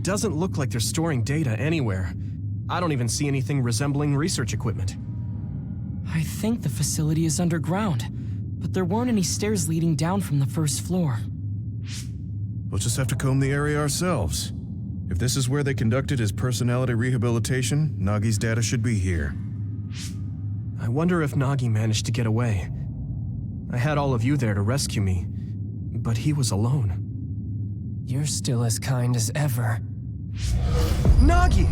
doesn't look like they're storing data anywhere. I don't even see anything resembling research equipment. I think the facility is underground, but there weren't any stairs leading down from the first floor. We'll just have to comb the area ourselves. If this is where they conducted his personality rehabilitation, Nagi's data should be here. I wonder if Nagi managed to get away. I had all of you there to rescue me, but he was alone. You're still as kind as ever. Nagi!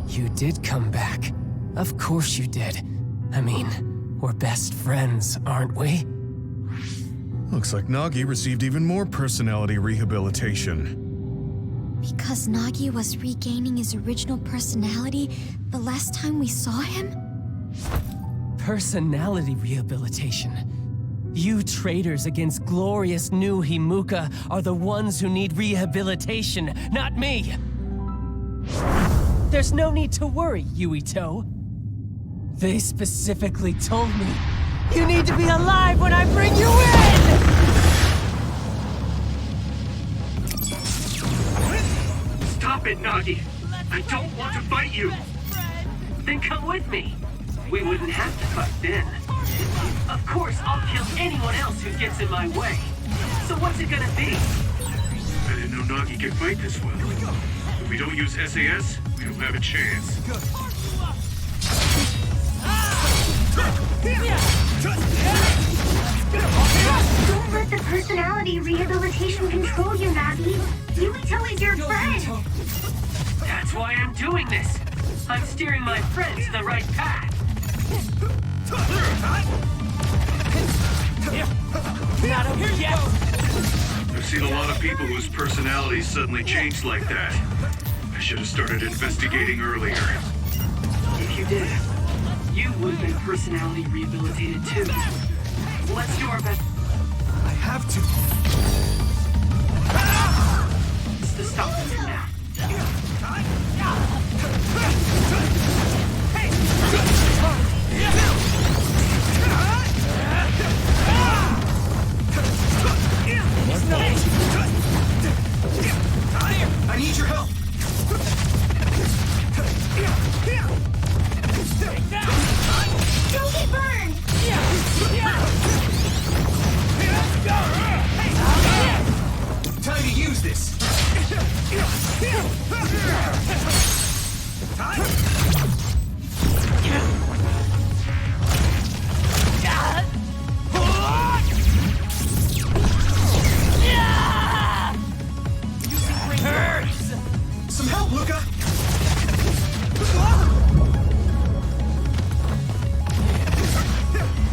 You did come back. Of course you did. I mean, we're best friends, aren't we? Looks like Nagi received even more personality rehabilitation. Because Nagi was regaining his original personality the last time we saw him? Personality rehabilitation. You traitors against glorious new Himuka are the ones who need rehabilitation, not me! There's no need to worry, Yuito. They specifically told me, you need to be alive when I bring you in! Stop it, Nagi! I don't want to fight you! Then come with me! We wouldn't have to fight then. Of course, I'll kill anyone else who gets in my way. So what's it gonna be? I didn't know Nagi can fight this well. If we don't use SAS, we don't have a chance. Don't let the personality rehabilitation control you, Nagi. Yuito is your friend. That's why I'm doing this. I'm steering my friends the right path. Not over yet! I've seen a lot of people whose personalities suddenly changed like that. I should have started investigating earlier. If you did, you would have been personality rehabilitated too. Let's do our best. I have to. It's to stop them from now. I need your help! Don't get burned! Time to use this! Some help, Luca!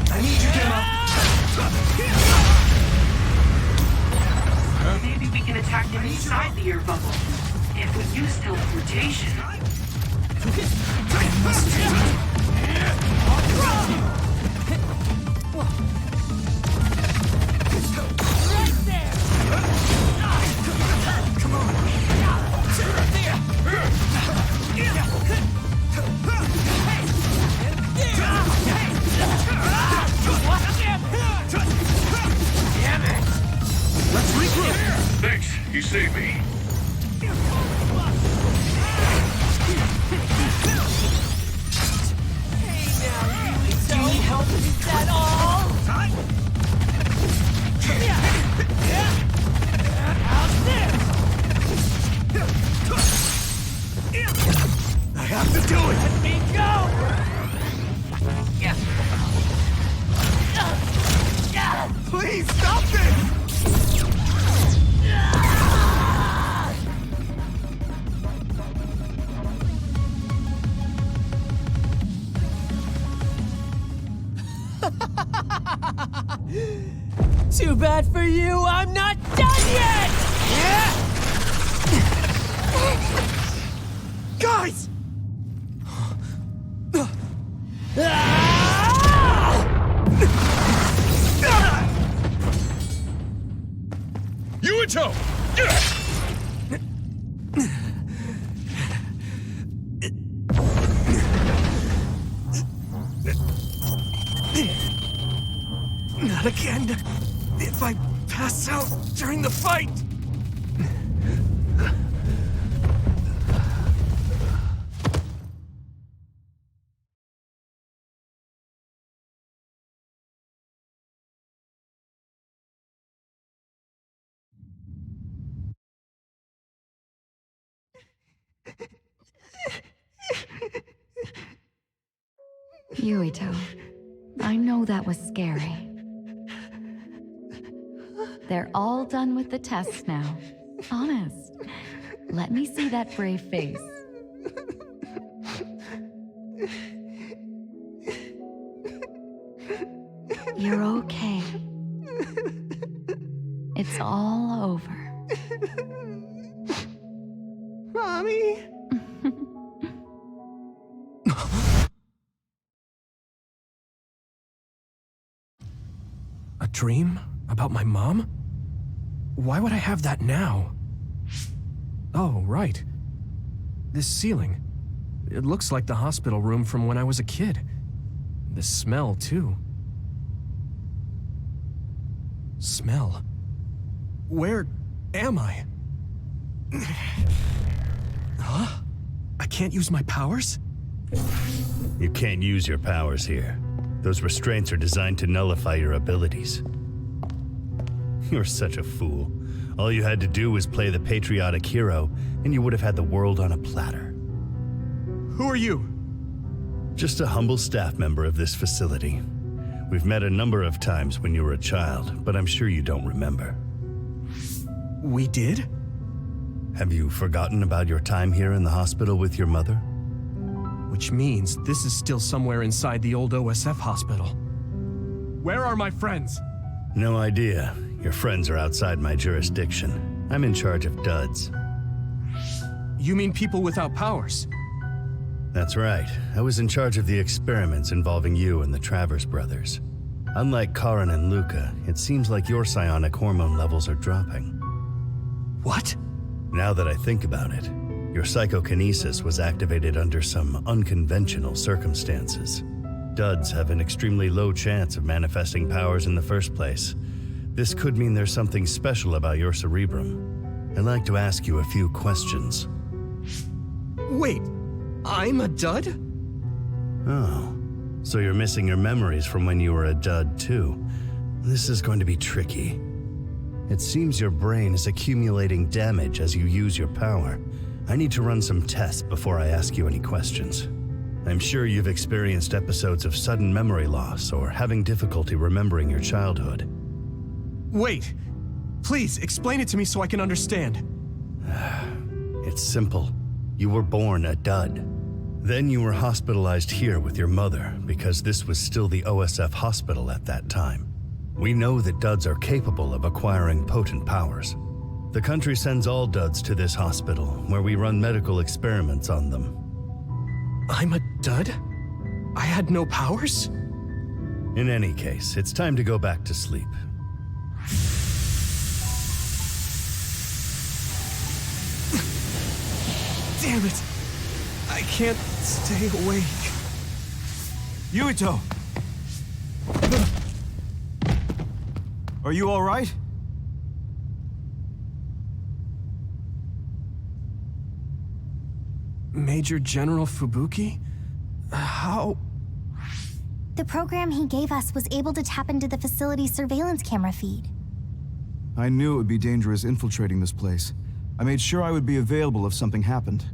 I need you, Gemma! Maybe we can attack them inside the air bubble. If we use teleportation. I must Let's regroup! Thanks, you saved me. Do you need help? Is that all? I have to do it! Let me go! Please, stop this! Too bad for you, I'm not done yet! Guys! Yuito! Not again. If I pass out during the fight. Yuito, I know that was scary. They're all done with the tests now. Honest. Let me see that brave face. You're okay. It's all over. Mommy! A dream? About my mom? Why would I have that now? Oh, right. This ceiling. It looks like the hospital room from when I was a kid. The smell, too. Smell? Where am I? Huh? I can't use my powers? You can't use your powers here. Those restraints are designed to nullify your abilities. You're such a fool. All you had to do was play the patriotic hero, and you would have had the world on a platter. Who are you? Just a humble staff member of this facility. We've met a number of times when you were a child, but I'm sure you don't remember. We did? Have you forgotten about your time here in the hospital with your mother? Which means this is still somewhere inside the old OSF hospital. Where are my friends? No idea. Your friends are outside my jurisdiction. I'm in charge of duds. You mean people without powers? That's right. I was in charge of the experiments involving you and the Travers brothers. Unlike Karin and Luca, it seems like your psionic hormone levels are dropping. What? Now that I think about it, your psychokinesis was activated under some unconventional circumstances. Duds have an extremely low chance of manifesting powers in the first place. This could mean there's something special about your cerebrum. I'd like to ask you a few questions. Wait, I'm a dud? Oh, so you're missing your memories from when you were a dud too. This is going to be tricky. It seems your brain is accumulating damage as you use your power. I need to run some tests before I ask you any questions. I'm sure you've experienced episodes of sudden memory loss or having difficulty remembering your childhood. Wait, please explain it to me so I can understand. It's simple. You were born a dud. Then you were hospitalized here with your mother because this was still the OSF hospital at that time. We know that duds are capable of acquiring potent powers. The country sends all duds to this hospital where we run medical experiments on them. I'm a dud? I had no powers? In any case, it's time to go back to sleep. Damn it! I can't stay awake. Yuito! Are you all right? Major General Fubuki? How? The program he gave us was able to tap into the facility's surveillance camera feed. I knew it would be dangerous infiltrating this place. I made sure I would be available if something happened.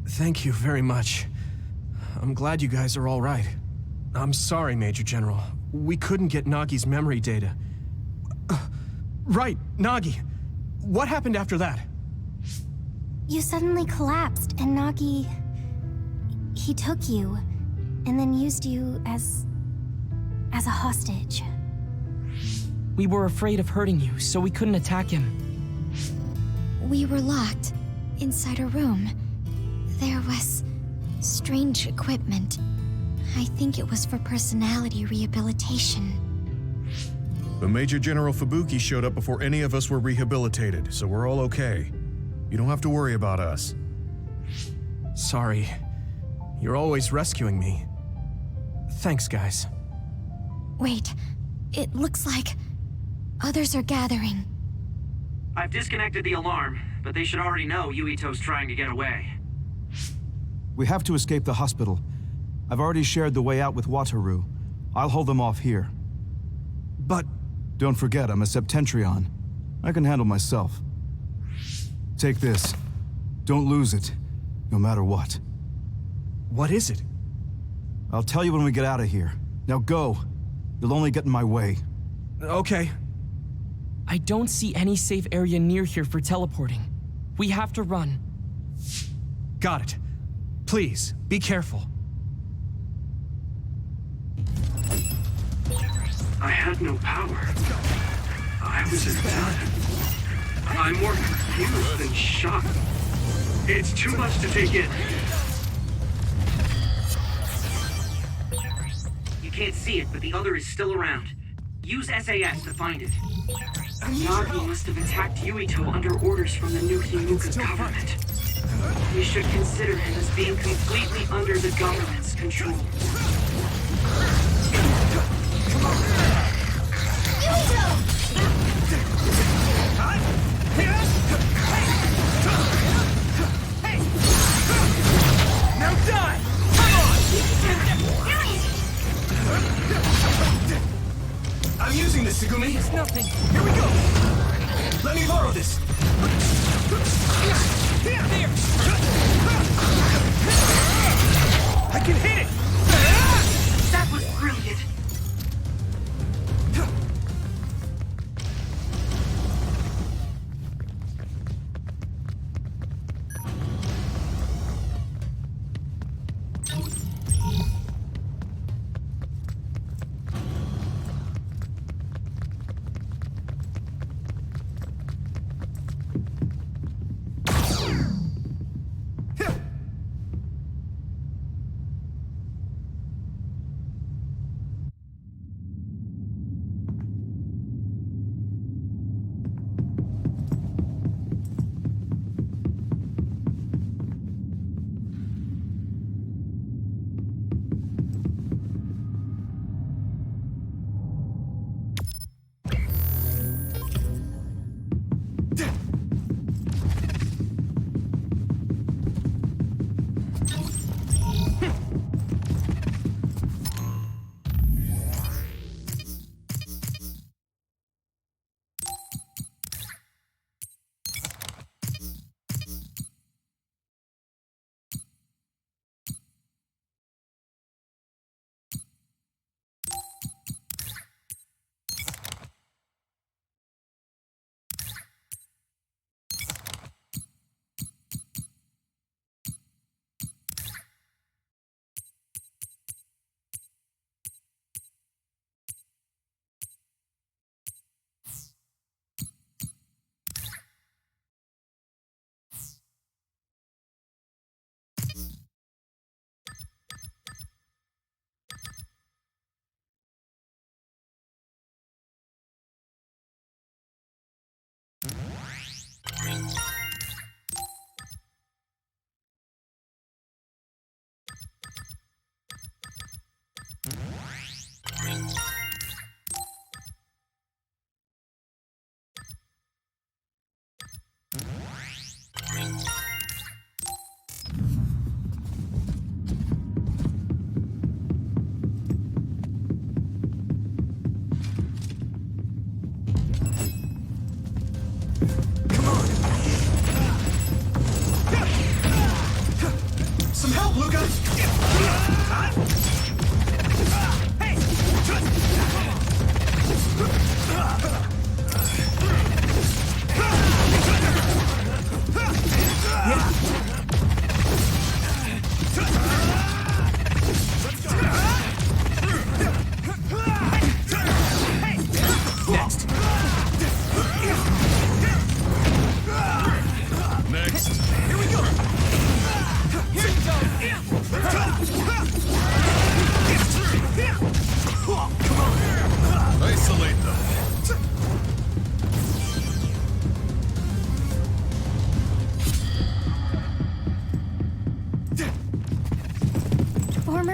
Thank you very much. I'm glad you guys are all right. I'm sorry, Major General. We couldn't get Nagi's memory data. Right, Nagi. What happened after that? You suddenly collapsed, and Nagi... he took you, and then used you as a hostage. We were afraid of hurting you, so we couldn't attack him. We were locked inside a room. There was strange equipment. I think it was for personality rehabilitation. But Major General Fubuki showed up before any of us were rehabilitated, so we're all okay. You don't have to worry about us. Sorry. You're always rescuing me. Thanks, guys. Wait, it looks like others are gathering. I've disconnected the alarm, but they should already know Yuito's trying to get away. We have to escape the hospital. I've already shared the way out with Wataru. I'll hold them off here. But... Don't forget, I'm a Septentrion. I can handle myself. Take this. Don't lose it, no matter what. What is it? I'll tell you when we get out of here. Now go. You'll only get in my way. Okay. I don't see any safe area near here for teleporting. We have to run. Got it. Please, be careful. I had no power. I was in done. I'm more confused than shocked. It's too much to take in. You can't see it, but the other is still around. Use SAS to find it. Nagi must have attacked Yuito under orders from the new Himuka government. We should consider him as being completely under the government's control. Now die! Come on! I'm using this, Segumi. It's nothing. Here we go! Let me borrow this! There! I can hit it! That was brilliant!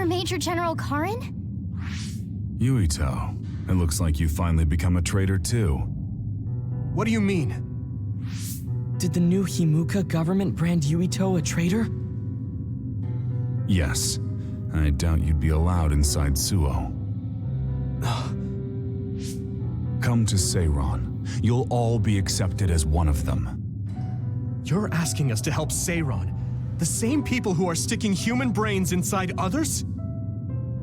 Major General Karin? Yuito, it looks like you finally become a traitor too. What do you mean? Did the new Himuka government brand Yuito a traitor? Yes. I doubt you'd be allowed inside Suo. Come to Seiron. You'll all be accepted as one of them. You're asking us to help Seiron, the same people who are sticking human brains inside others?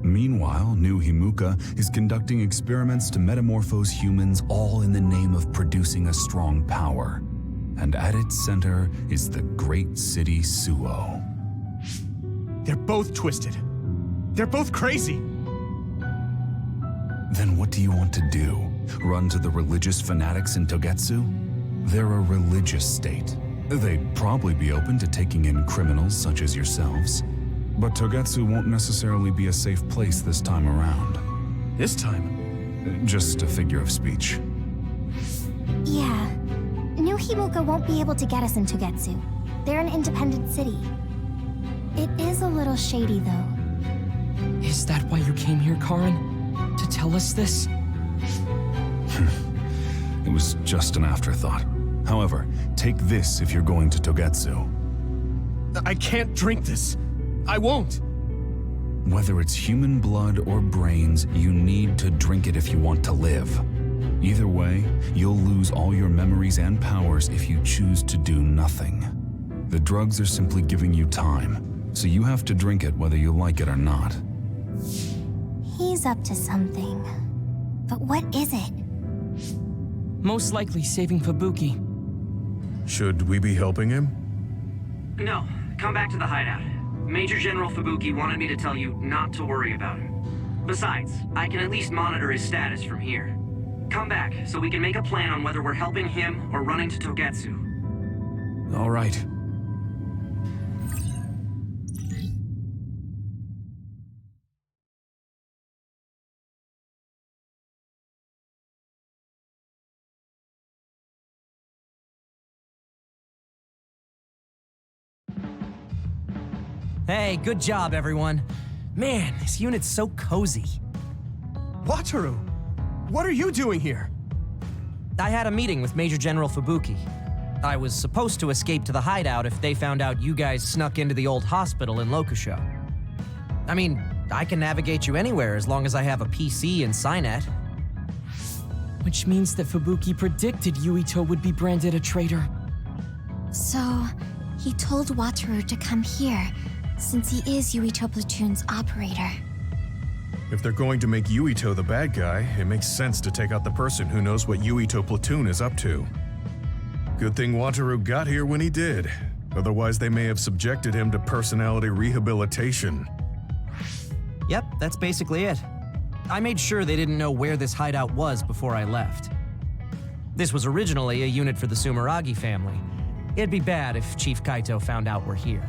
Meanwhile, new Himuka is conducting experiments to metamorphose humans, all in the name of producing a strong power. And at its center is the great city Suo. They're both twisted. They're both crazy. Then what do you want to do? Run to the religious fanatics in Togetsu? They're a religious state. They'd probably be open to taking in criminals such as yourselves. But Togetsu won't necessarily be a safe place this time around. This time? Just a figure of speech. Yeah. New Himuka won't be able to get us in Togetsu. They're an independent city. It is a little shady, though. Is that why you came here, Karin? To tell us this? It was just an afterthought. However, take this if you're going to Togetsu. I can't drink this. I won't. Whether it's human blood or brains, you need to drink it if you want to live. Either way, you'll lose all your memories and powers if you choose to do nothing. The drugs are simply giving you time, so you have to drink it whether you like it or not. He's up to something. But what is it? Most likely saving Fubuki. Should we be helping him? No, come back to the hideout. Major General Fubuki wanted me to tell you not to worry about him. Besides, I can at least monitor his status from here. Come back, so we can make a plan on whether we're helping him or running to Togetsu. All right. Hey, good job, everyone. Man, this unit's so cozy. Wataru! What are you doing here? I had a meeting with Major General Fubuki. I was supposed to escape to the hideout if they found out you guys snuck into the old hospital in Lokusho. I mean, I can navigate you anywhere as long as I have a PC and Cynet. Which means that Fubuki predicted Yuito would be branded a traitor. So, he told Wataru to come here, since he is Yuito Platoon's operator. If they're going to make Yuito the bad guy, it makes sense to take out the person who knows what Yuito Platoon is up to. Good thing Wataru got here when he did. Otherwise, they may have subjected him to personality rehabilitation. Yep, that's basically it. I made sure they didn't know where this hideout was before I left. This was originally a unit for the Sumeragi family. It'd be bad if Chief Kaito found out we're here.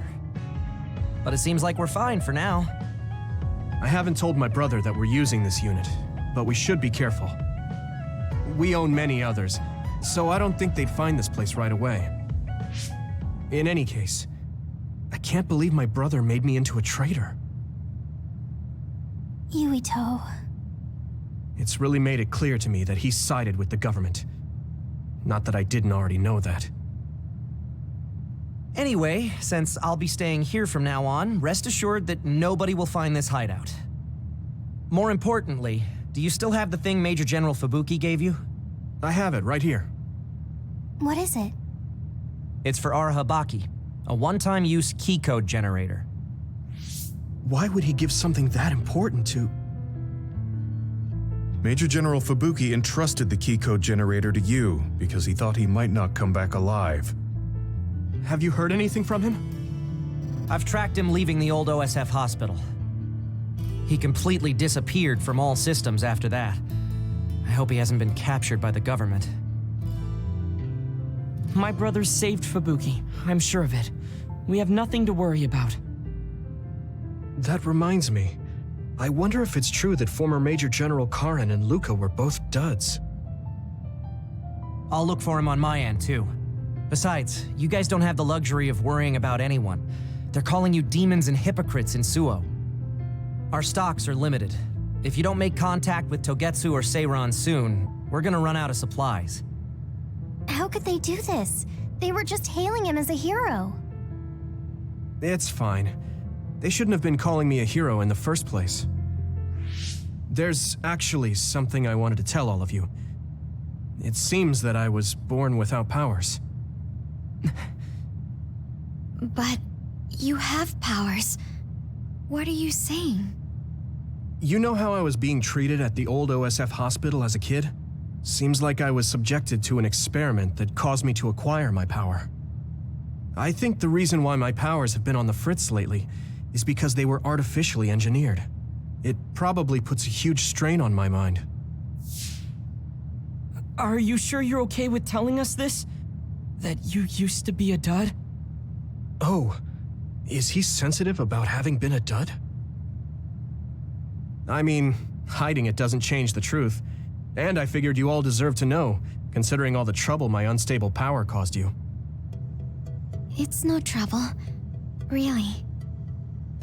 But it seems like we're fine for now. I haven't told my brother that we're using this unit, but we should be careful. We own many others, so I don't think they'd find this place right away. In any case, I can't believe my brother made me into a traitor. Yuito. It's really made it clear to me that he sided with the government. Not that I didn't already know that. Anyway, since I'll be staying here from now on, rest assured that nobody will find this hideout. More importantly, do you still have the thing Major General Fubuki gave you? I have it right here. What is it? It's for our Habaki, a one-time use key code generator. Why would he give something that important to... Major General Fubuki entrusted the key code generator to you because he thought he might not come back alive. Have you heard anything from him? I've tracked him leaving the old OSF hospital. He completely disappeared from all systems after that. I hope he hasn't been captured by the government. My brother saved Fubuki, I'm sure of it. We have nothing to worry about. That reminds me. I wonder if it's true that former Major General Karin and Luca were both duds. I'll look for him on my end, too. Besides, you guys don't have the luxury of worrying about anyone. They're calling you demons and hypocrites in Suo. Our stocks are limited. If you don't make contact with Togetsu or Seiran soon, we're gonna run out of supplies. How could they do this? They were just hailing him as a hero. It's fine. They shouldn't have been calling me a hero in the first place. There's actually something I wanted to tell all of you. It seems that I was born without powers. But you have powers. What are you saying? You know how I was being treated at the old OSF hospital as a kid? Seems like I was subjected to an experiment that caused me to acquire my power. I think the reason why my powers have been on the fritz lately is because they were artificially engineered. It probably puts a huge strain on my mind. Are you sure you're okay with telling us this? That you used to be a dud? Oh, is he sensitive about having been a dud? I mean, hiding it doesn't change the truth. And I figured you all deserve to know, considering all the trouble my unstable power caused you. It's no trouble. Really.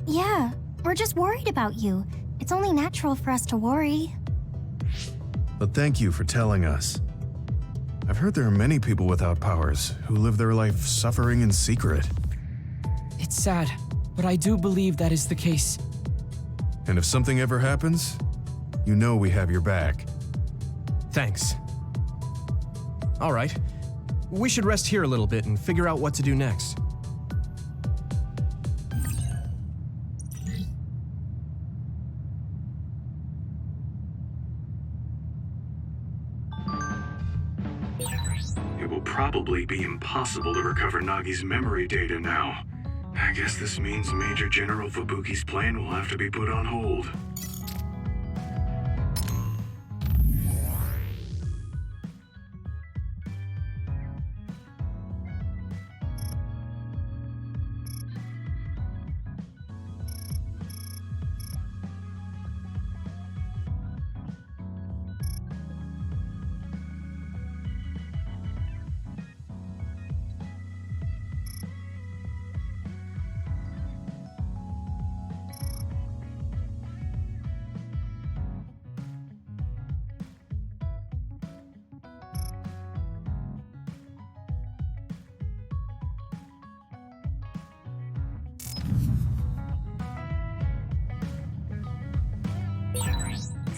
Yeah, we're just worried about you. It's only natural for us to worry. But thank you for telling us. I've heard there are many people without powers who live their life suffering in secret. It's sad, but I do believe that is the case. And if something ever happens, you know we have your back. Thanks. All right. We should rest here a little bit and figure out what to do next. It will probably be impossible to recover Nagi's memory data now. I guess this means Major General Fubuki's plan will have to be put on hold.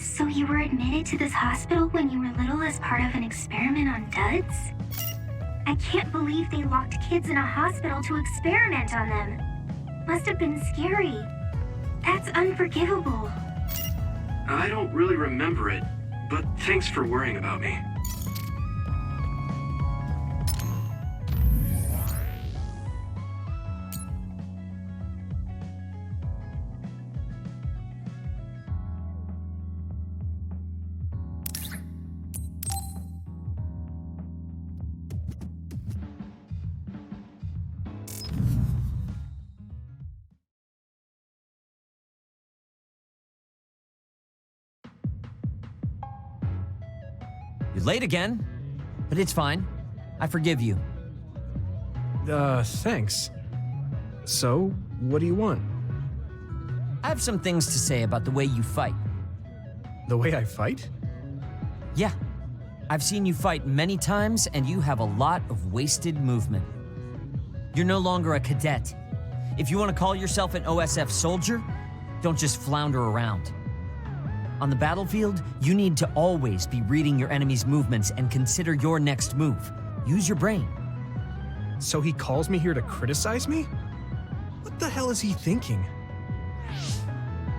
So you were admitted to this hospital when you were little as part of an experiment on duds? I can't believe they locked kids in a hospital to experiment on them. Must have been scary. That's unforgivable. I don't really remember it, but thanks for worrying about me. You're late again, but it's fine. I forgive you. Thanks. So, what do you want? I have some things to say about the way you fight. The way I fight? Yeah. I've seen you fight many times, and you have a lot of wasted movement. You're no longer a cadet. If you want to call yourself an OSF soldier, don't just flounder around. On the battlefield, you need to always be reading your enemy's movements and consider your next move. Use your brain. So he calls me here to criticize me? What the hell is he thinking?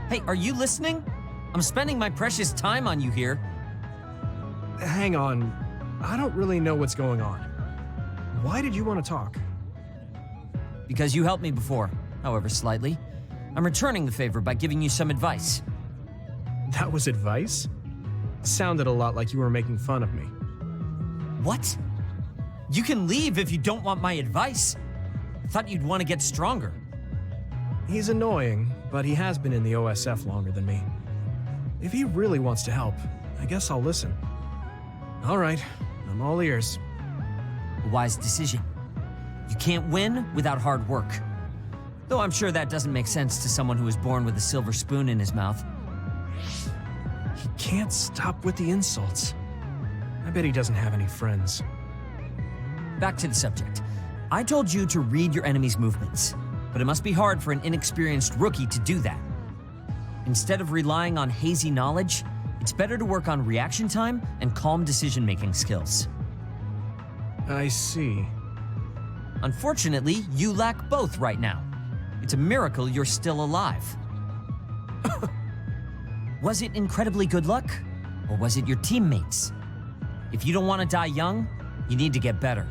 Hey, are you listening? I'm spending my precious time on you here. Hang on. I don't really know what's going on. Why did you want to talk? Because you helped me before, however slightly. I'm returning the favor by giving you some advice. That was advice? Sounded a lot like you were making fun of me. What? You can leave if you don't want my advice. I thought you'd want to get stronger. He's annoying, but he has been in the OSF longer than me. If he really wants to help, I guess I'll listen. All right, I'm all ears. A wise decision. You can't win without hard work. Though I'm sure that doesn't make sense to someone who was born with a silver spoon in his mouth. He can't stop with the insults. I bet he doesn't have any friends. Back to the subject. I told you to read your enemy's movements, but it must be hard for an inexperienced rookie to do that. Instead of relying on hazy knowledge, it's better to work on reaction time and calm decision-making skills. I see. Unfortunately, you lack both right now. It's a miracle you're still alive. Was it incredibly good luck? Or was it your teammates? If you don't want to die young, you need to get better.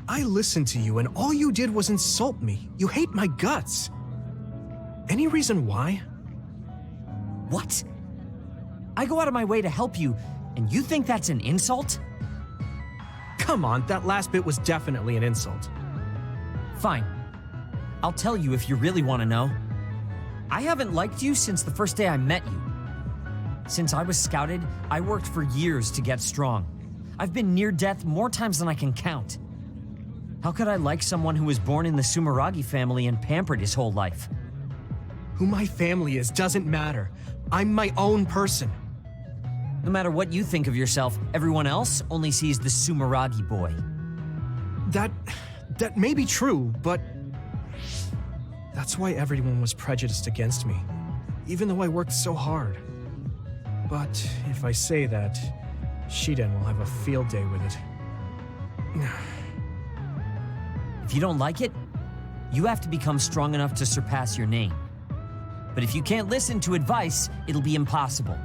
I listened to you and all you did was insult me. You hate my guts. Any reason why? What? I go out of my way to help you, and you think that's an insult? Come on, that last bit was definitely an insult. Fine. I'll tell you if you really want to know. I haven't liked you since the first day I met you. Since I was scouted, I worked for years to get strong. I've been near death more times than I can count. How could I like someone who was born in the Sumeragi family and pampered his whole life? Who my family is doesn't matter. I'm my own person. No matter what you think of yourself, everyone else only sees the Sumeragi boy. That may be true, but that's why everyone was prejudiced against me, even though I worked so hard. But if I say that, Shiden will have a field day with it. If you don't like it, you have to become strong enough to surpass your name. But if you can't listen to advice, it'll be impossible.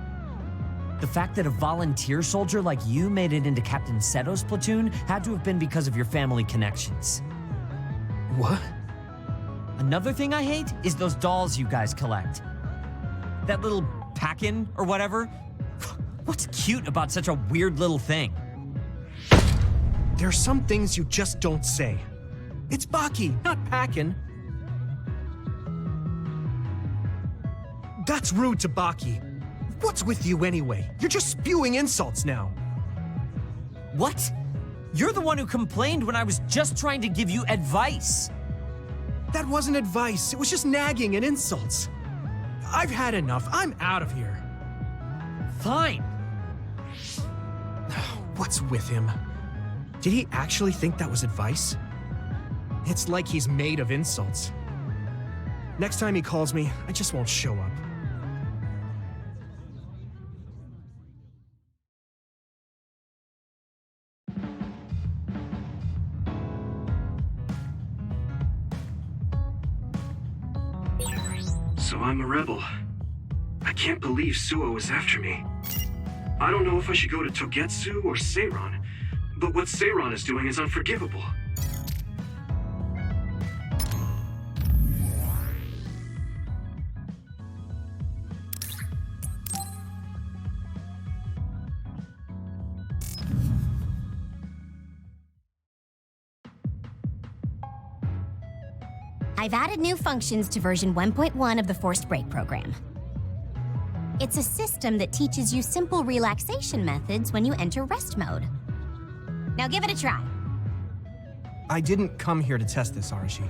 The fact that a volunteer soldier like you made it into Captain Seto's platoon had to have been because of your family connections. What? Another thing I hate is those dolls you guys collect. That little pack-in or whatever. What's cute about such a weird little thing? There are some things you just don't say. It's Baki, not Packin. That's rude to Baki. What's with you anyway? You're just spewing insults now. What? You're the one who complained when I was just trying to give you advice. That wasn't advice. It was just nagging and insults. I've had enough. I'm out of here. Fine. What's with him? Did he actually think that was advice? It's like he's made of insults. Next time he calls me, I just won't show up. So I'm a rebel. I can't believe Suo is after me. I don't know if I should go to Togetsu or Seiron, but what Seiron is doing is unforgivable. I've added new functions to version 1.1 of the Forced Break program. It's a system that teaches you simple relaxation methods when you enter rest mode. Now give it a try. I didn't come here to test this, Arashi.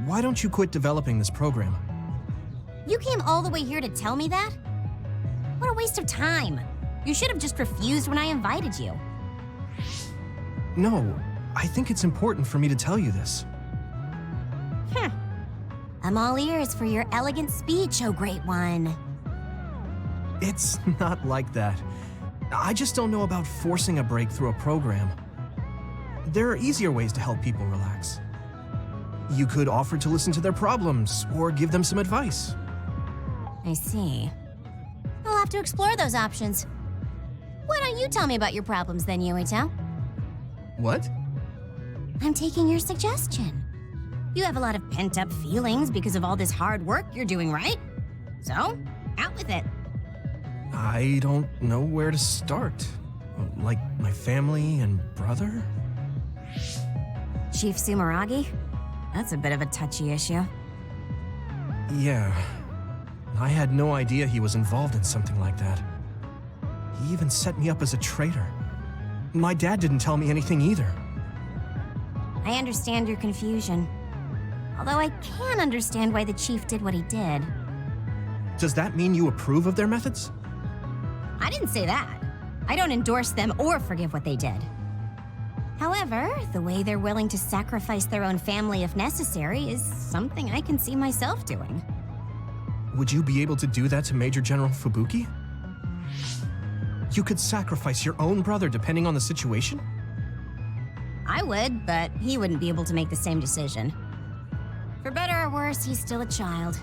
Why don't you quit developing this program? You came all the way here to tell me that? What a waste of time. You should have just refused when I invited you. No, I think it's important for me to tell you this. I'm all ears for your elegant speech, oh great one. It's not like that. I just don't know about forcing a break through a program. There are easier ways to help people relax. You could offer to listen to their problems, or give them some advice. I see. I'll have to explore those options. Why don't you tell me about your problems then, Yuito? What? I'm taking your suggestion. You have a lot of pent-up feelings because of all this hard work you're doing, right? So, out with it. I don't know where to start. Like my family and brother? Chief Sumeragi? That's a bit of a touchy issue. Yeah. I had no idea he was involved in something like that. He even set me up as a traitor. My dad didn't tell me anything either. I understand your confusion. Although I can understand why the chief did what he did. Does that mean you approve of their methods? I didn't say that. I don't endorse them or forgive what they did. However, the way they're willing to sacrifice their own family if necessary is something I can see myself doing. Would you be able to do that to Major General Fubuki? You could sacrifice your own brother depending on the situation? I would, but he wouldn't be able to make the same decision. For better or worse, he's still a child.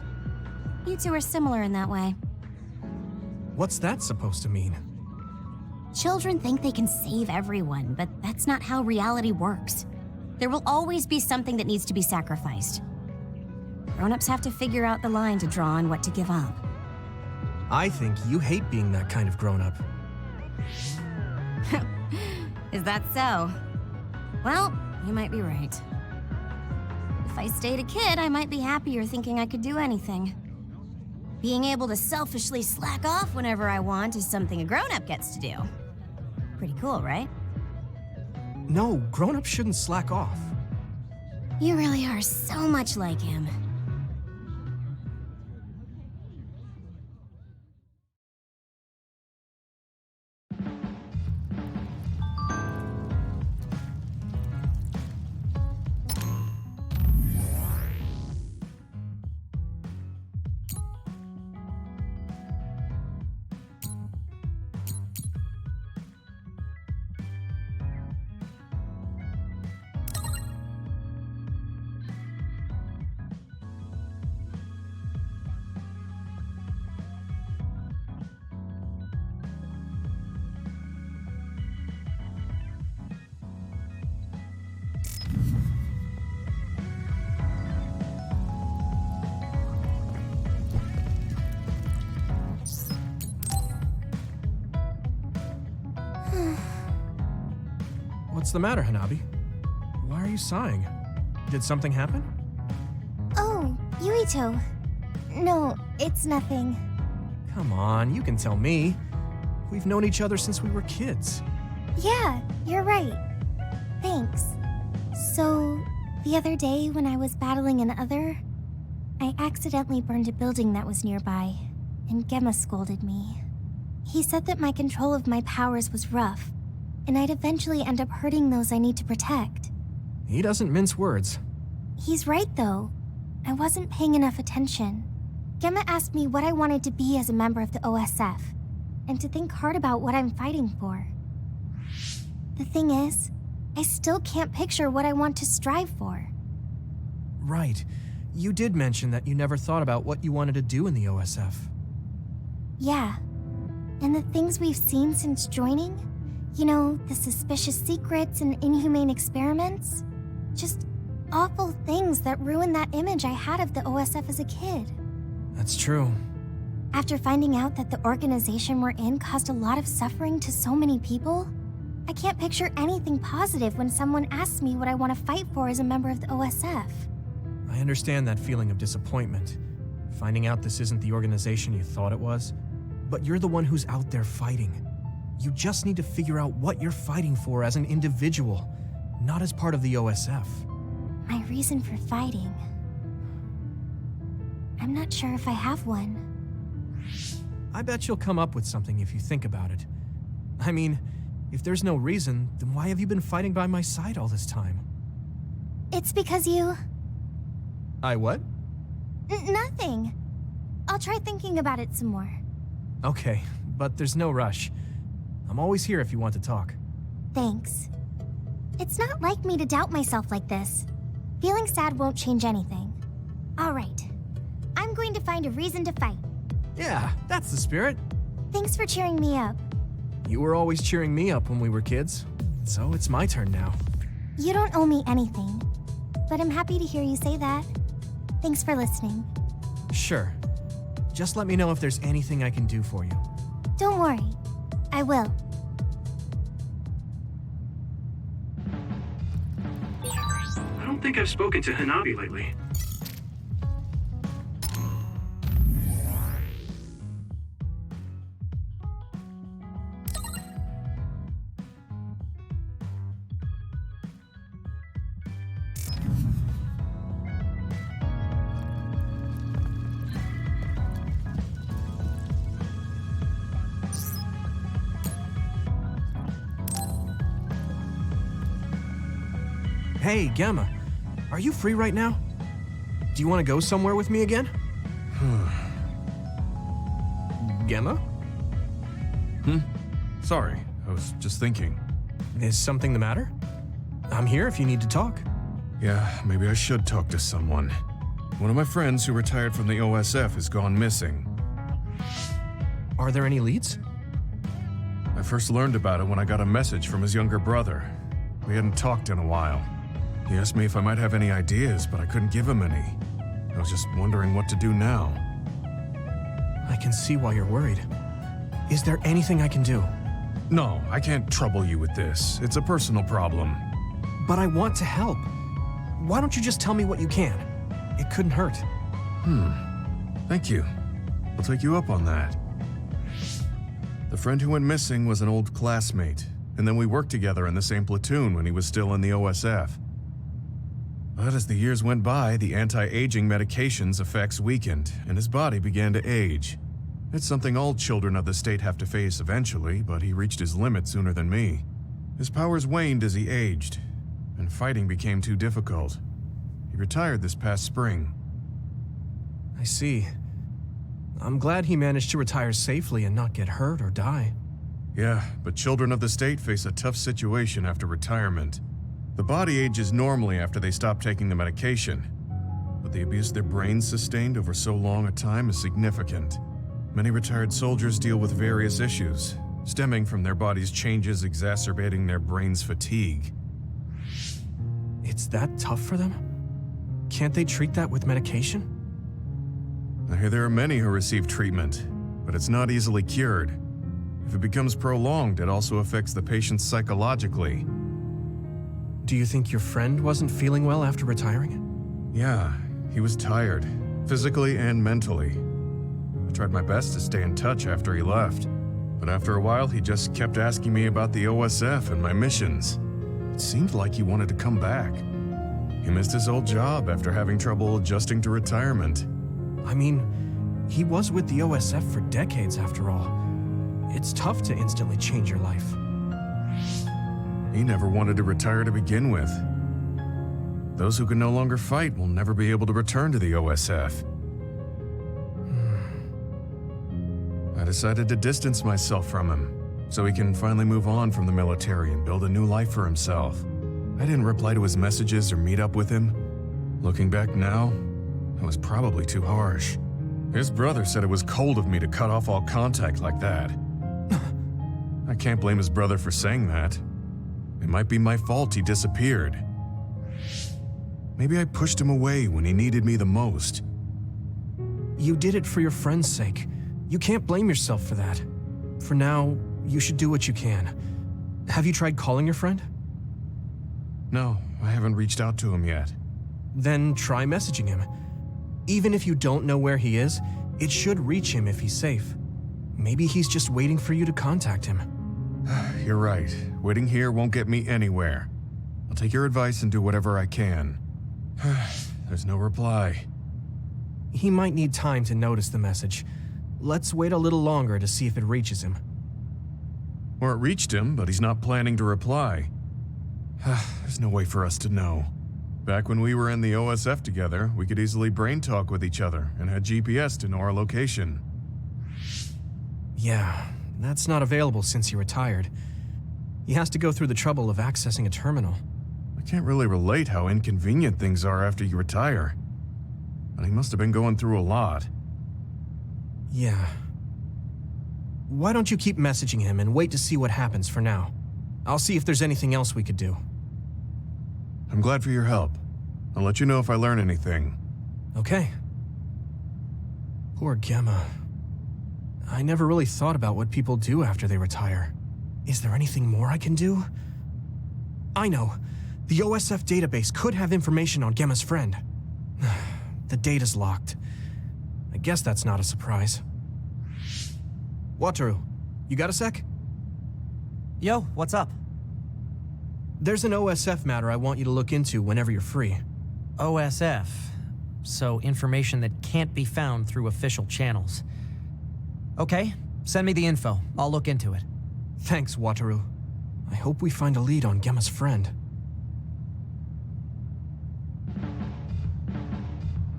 You two are similar in that way. What's that supposed to mean? Children think they can save everyone, but that's not how reality works. There will always be something that needs to be sacrificed. Grown-ups have to figure out the line to draw on what to give up. I think you hate being that kind of grown-up. Is that so? Well, you might be right. If I stayed a kid, I might be happier thinking I could do anything. Being able to selfishly slack off whenever I want is something a grown-up gets to do. Pretty cool, right? No, grown-ups shouldn't slack off. You really are so much like him. What's the matter, Hanabi? Why are you sighing? Did something happen? Oh, Yuito. No, it's nothing. Come on, you can tell me. We've known each other since we were kids. Yeah, you're right. Thanks. So, the other day when I was battling an other, I accidentally burned a building that was nearby, and Gemma scolded me. He said that my control of my powers was rough, and I'd eventually end up hurting those I need to protect. He doesn't mince words. He's right, though. I wasn't paying enough attention. Gemma asked me what I wanted to be as a member of the OSF, and to think hard about what I'm fighting for. The thing is, I still can't picture what I want to strive for. Right. You did mention that you never thought about what you wanted to do in the OSF. Yeah. And the things we've seen since joining, you know, the suspicious secrets and inhumane experiments, just awful things that ruined that image I had of the OSF as a kid. That's true. After finding out that the organization we're in caused a lot of suffering to so many people, I can't picture anything positive when someone asks me what I want to fight for as a member of the OSF. I understand that feeling of disappointment, finding out this isn't the organization you thought it was, but you're the one who's out there fighting. You just need to figure out what you're fighting for as an individual, not as part of the OSF. My reason for fighting. I'm not sure if I have one. I bet you'll come up with something if you think about it. I mean, if there's no reason, then why have you been fighting by my side all this time? It's because you... I what? Nothing. I'll try thinking about it some more. Okay, but there's no rush. I'm always here if you want to talk. Thanks. It's not like me to doubt myself like this. Feeling sad won't change anything. All right. I'm going to find a reason to fight. Yeah, that's the spirit. Thanks for cheering me up. You were always cheering me up when we were kids, so it's my turn now. You don't owe me anything, but I'm happy to hear you say that. Thanks for listening. Sure. Just let me know if there's anything I can do for you. Don't worry. I will. I don't think I've spoken to Hanabi lately. Hey, Gemma. Are you free right now? Do you want to go somewhere with me again? Gemma? Sorry, I was just thinking. Is something the matter? I'm here if you need to talk. Yeah, maybe I should talk to someone. One of my friends who retired from the OSF has gone missing. Are there any leads? I first learned about it when I got a message from his younger brother. We hadn't talked in a while. He asked me if I might have any ideas, but I couldn't give him any. I was just wondering what to do now. I can see why you're worried. Is there anything I can do? No, I can't trouble you with this. It's a personal problem. But I want to help. Why don't you just tell me what you can? It couldn't hurt. Thank you. I'll take you up on that. The friend who went missing was an old classmate, and then we worked together in the same platoon when he was still in the OSF. But as the years went by, the anti-aging medication's effects weakened, and his body began to age. It's something all children of the state have to face eventually, but he reached his limit sooner than me. His powers waned as he aged, and fighting became too difficult. He retired this past spring. I see. I'm glad he managed to retire safely and not get hurt or die. Yeah, but children of the state face a tough situation after retirement. The body ages normally after they stop taking the medication, but the abuse their brains sustained over so long a time is significant. Many retired soldiers deal with various issues, stemming from their body's changes exacerbating their brain's fatigue. It's that tough for them? Can't they treat that with medication? I hear there are many who receive treatment, but it's not easily cured. If it becomes prolonged, it also affects the patient psychologically. Do you think your friend wasn't feeling well after retiring? Yeah, he was tired, physically and mentally. I tried my best to stay in touch after he left, but after a while he just kept asking me about the OSF and my missions. It seemed like he wanted to come back. He missed his old job after having trouble adjusting to retirement. I mean, he was with the OSF for decades after all. It's tough to instantly change your life. He never wanted to retire to begin with. Those who can no longer fight will never be able to return to the OSF. I decided to distance myself from him, so he can finally move on from the military and build a new life for himself. I didn't reply to his messages or meet up with him. Looking back now, it was probably too harsh. His brother said it was cold of me to cut off all contact like that. I can't blame his brother for saying that. It might be my fault he disappeared. Maybe I pushed him away when he needed me the most. You did it for your friend's sake. You can't blame yourself for that. For now, you should do what you can. Have you tried calling your friend? No, I haven't reached out to him yet. Then try messaging him. Even if you don't know where he is, it should reach him if he's safe. Maybe he's just waiting for you to contact him. You're right. Waiting here won't get me anywhere. I'll take your advice and do whatever I can. There's no reply. He might need time to notice the message. Let's wait a little longer to see if it reaches him. Or it reached him, but he's not planning to reply. There's no way for us to know. Back when we were in the OSF together, we could easily brain talk with each other and had GPS to know our location. Yeah, that's not available since he retired. He has to go through the trouble of accessing a terminal. I can't really relate how inconvenient things are after you retire. But he must have been going through a lot. Yeah. Why don't you keep messaging him and wait to see what happens for now? I'll see if there's anything else we could do. I'm glad for your help. I'll let you know if I learn anything. Okay. Poor Gemma. I never really thought about what people do after they retire. Is there anything more I can do? I know. The OSF database could have information on Gemma's friend. The data's locked. I guess that's not a surprise. Wataru, you got a sec? Yo, what's up? There's an OSF matter I want you to look into whenever you're free. OSF. So information that can't be found through official channels. Okay, send me the info. I'll look into it. Thanks, Wataru. I hope we find a lead on Gemma's friend.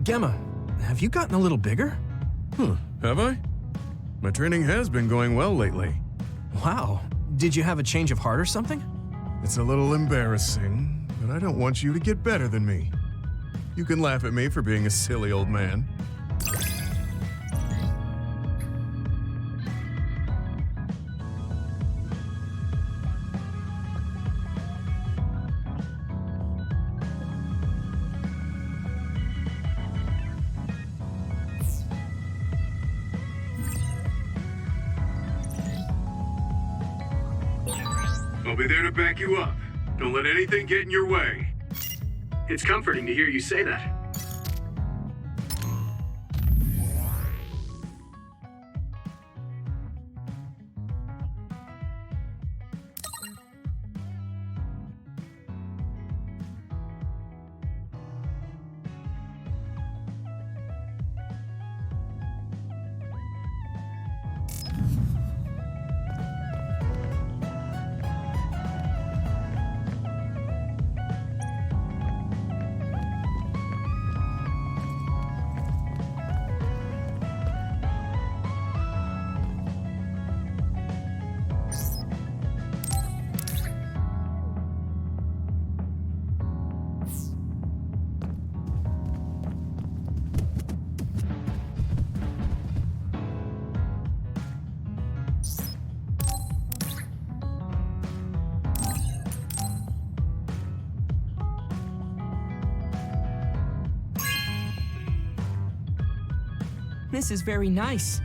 Gemma, have you gotten a little bigger? Have I? My training has been going well lately. Wow. Did you have a change of heart or something? It's a little embarrassing, but I don't want you to get better than me. You can laugh at me for being a silly old man. I'll be there to back you up. Don't let anything get in your way. It's comforting to hear you say that. This is very nice.